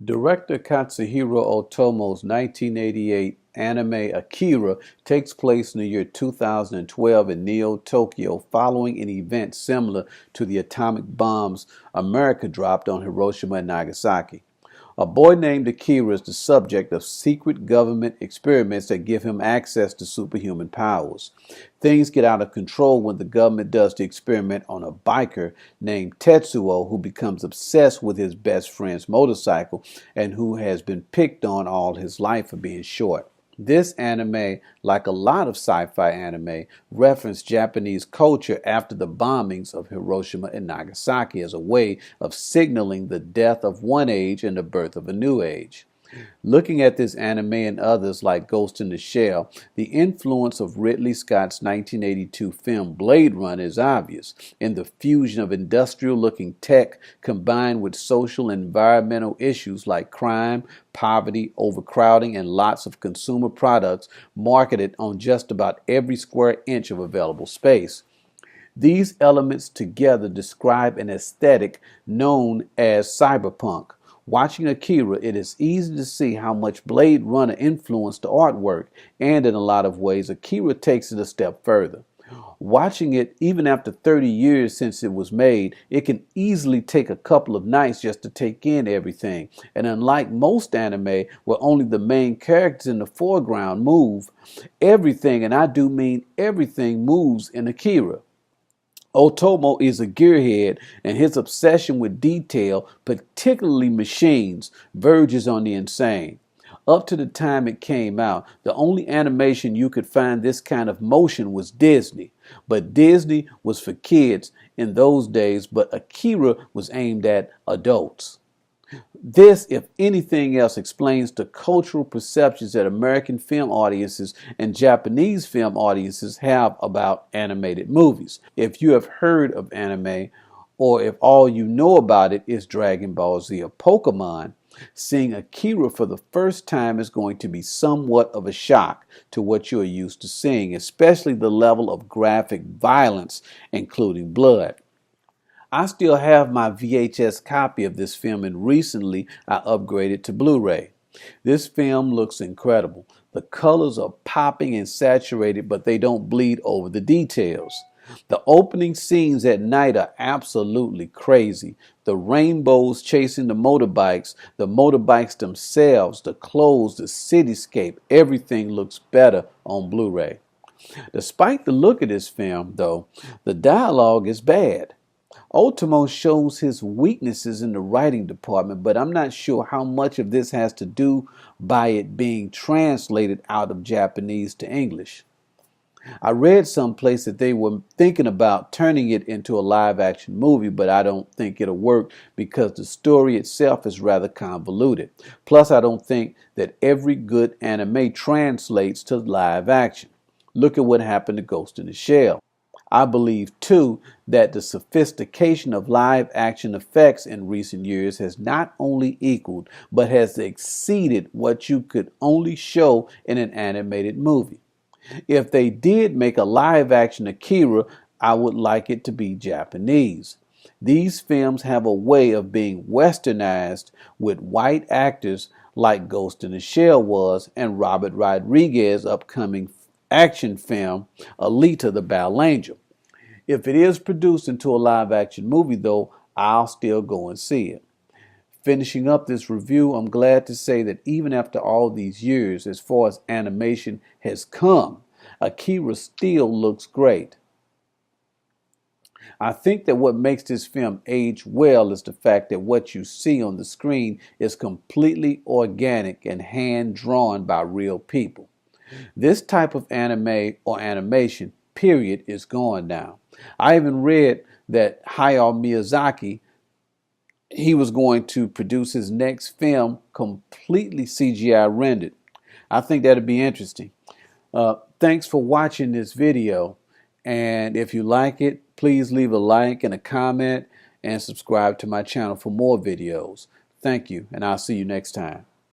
Director Katsuhiro Otomo's 1988 anime Akira takes place in the year 2012 in Neo, Tokyo, following an event similar to the atomic bombs America dropped on Hiroshima and Nagasaki. A boy named Akira is the subject of secret government experiments that give him access to superhuman powers. Things get out of control when the government does the experiment on a biker named Tetsuo, who becomes obsessed with his best friend's motorcycle and who has been picked on all his life for being short. This anime, like a lot of sci-fi anime, referenced Japanese culture after the bombings of Hiroshima and Nagasaki as a way of signaling the death of one age and the birth of a new age. Looking at this anime and others like Ghost in the Shell, the influence of Ridley Scott's 1982 film Blade Runner is obvious in the fusion of industrial-looking tech combined with social and environmental issues like crime, poverty, overcrowding, and lots of consumer products marketed on just about every square inch of available space. These elements together describe an aesthetic known as cyberpunk. Watching Akira, it is easy to see how much Blade Runner influenced the artwork, and in a lot of ways, Akira takes it a step further. Watching it, even after 30 years since it was made, it can easily take a couple of nights just to take in everything. And unlike most anime, where only the main characters in the foreground move, everything, and I do mean everything, moves in Akira. Otomo is a gearhead, and his obsession with detail, particularly machines, verges on the insane. Up to the time it came out, the only animation you could find this kind of motion was Disney. But Disney was for kids in those days, but Akira was aimed at adults. This, if anything else, explains the cultural perceptions that American film audiences and Japanese film audiences have about animated movies. If you have heard of anime, or if all you know about it is Dragon Ball Z or Pokemon, seeing Akira for the first time is going to be somewhat of a shock to what you are used to seeing, especially the level of graphic violence, including blood. I still have my VHS copy of this film, and recently I upgraded to Blu-ray. This film looks incredible. The colors are popping and saturated, but they don't bleed over the details. The opening scenes at night are absolutely crazy. The rainbows chasing the motorbikes themselves, the clothes, the cityscape, everything looks better on Blu-ray. Despite the look of this film, though, the dialogue is bad. Otomo shows his weaknesses in the writing department, but I'm not sure how much of this has to do by it being translated out of Japanese to English. I read someplace that they were thinking about turning it into a live-action movie, but I don't think it'll work because the story itself is rather convoluted. Plus, I don't think that every good anime translates to live action. Look at what happened to Ghost in the Shell. I believe, too, that the sophistication of live action effects in recent years has not only equaled, but has exceeded what you could only show in an animated movie. If they did make a live action Akira, I would like it to be Japanese. These films have a way of being westernized with white actors like Ghost in the Shell was, and Robert Rodriguez's upcoming action film, Alita the Battle Angel. If it is produced into a live-action movie, though, I'll still go and see it. Finishing up this review, I'm glad to say that even after all these years, as far as animation has come, Akira still looks great. I think that what makes this film age well is the fact that what you see on the screen is completely organic and hand-drawn by real people. This type of anime or animation, period, is gone now. I even read that Hayao Miyazaki, he was going to produce his next film completely CGI rendered. I think that'd be interesting. Thanks for watching this video, and if you like it, please leave a like and a comment and subscribe to my channel for more videos. Thank you, and I'll see you next time.